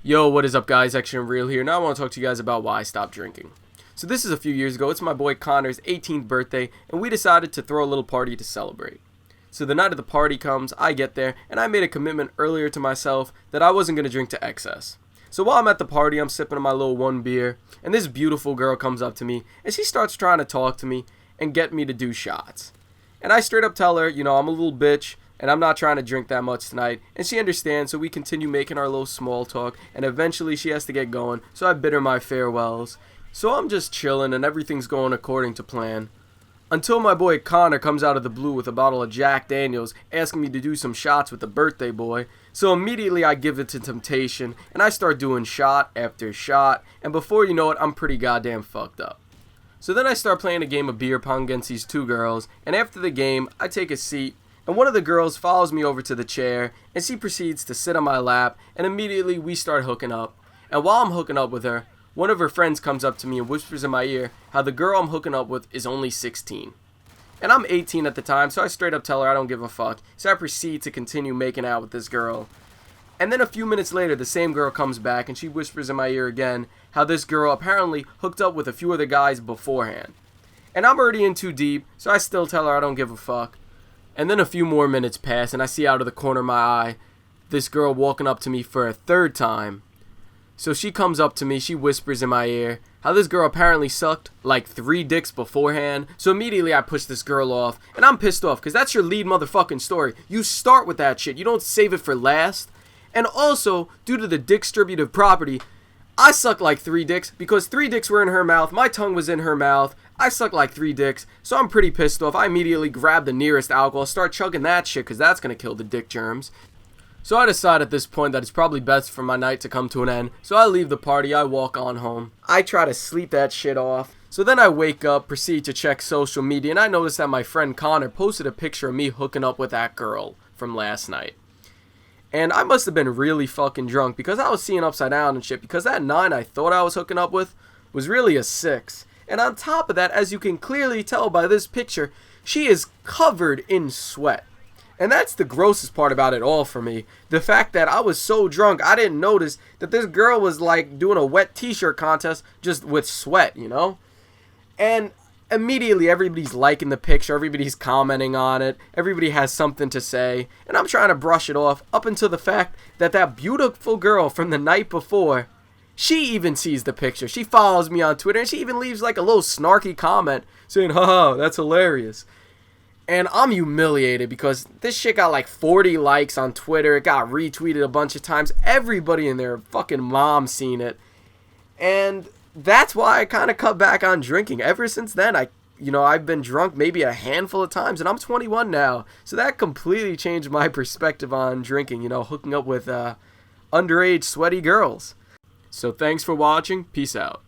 Yo, what is up guys, Action Real here. Now I want to talk to you guys about why I stopped drinking. So this is a few years ago. It's my boy Connor's 18th birthday, and we decided to throw a little party to celebrate. So the night of the party comes, I get there, and I made a commitment earlier to myself that I wasn't going to drink to excess. So while I'm at the party, I'm sipping on my little one beer, and this beautiful girl comes up to me, and she starts trying to talk to me and get me to do shots. And I straight up tell her, I'm a little bitch, and I'm not trying to drink that much tonight, and she understands, so we continue making our little small talk, and eventually she has to get going, so I bid her my farewells. So I'm just chilling, and everything's going according to plan. Until my boy Connor comes out of the blue with a bottle of Jack Daniels, asking me to do some shots with the birthday boy. So immediately I give it to temptation, and I start doing shot after shot, and before you know it, I'm pretty goddamn fucked up. So then I start playing a game of beer pong against these two girls, and after the game, I take a seat, and one of the girls follows me over to the chair, and she proceeds to sit on my lap, and immediately we start hooking up. And while I'm hooking up with her, one of her friends comes up to me and whispers in my ear how the girl I'm hooking up with is only 16. And I'm 18 at the time, so I straight up tell her I don't give a fuck, so I proceed to continue making out with this girl. And then a few minutes later, the same girl comes back and she whispers in my ear again how this girl apparently hooked up with a few other guys beforehand. And I'm already in too deep, so I still tell her I don't give a fuck. And then a few more minutes pass, and I see out of the corner of my eye this girl walking up to me for a third time. So she comes up to me, she whispers in my ear how this girl apparently sucked like 3 dicks beforehand. So immediately I push this girl off, and I'm pissed off because that's your lead motherfucking story. You start with that shit, you don't save it for last. And also, due to the distributive property, I sucked like 3 dicks because 3 dicks were in her mouth, my tongue was in her mouth. I sucked like 3 dicks, so I'm pretty pissed off. I immediately grab the nearest alcohol, start chugging that shit because that's going to kill the dick germs. So I decide at this point that it's probably best for my night to come to an end, so I leave the party, I walk on home. I try to sleep that shit off. So then I wake up, proceed to check social media, and I notice that my friend Connor posted a picture of me hooking up with that girl from last night. And I must have been really fucking drunk because I was seeing upside down and shit, because that 9 I thought I was hooking up with was really a 6. And on top of that, as you can clearly tell by this picture, she is covered in sweat. And that's the grossest part about it all for me. The fact that I was so drunk, I didn't notice that this girl was like doing a wet t-shirt contest just with sweat, And immediately everybody's liking the picture, everybody's commenting on it, everybody has something to say. And I'm trying to brush it off up until the fact that that beautiful girl from the night before, she even sees the picture. She follows me on Twitter, and she even leaves like a little snarky comment saying, haha, that's hilarious. And I'm humiliated because this shit got like 40 likes on Twitter. It got retweeted a bunch of times. Everybody in their fucking mom seen it. And that's why I kind of cut back on drinking. Ever since then, I've been drunk maybe a handful of times, and I'm 21 now. So that completely changed my perspective on drinking, hooking up with underage sweaty girls. So thanks for watching. Peace out.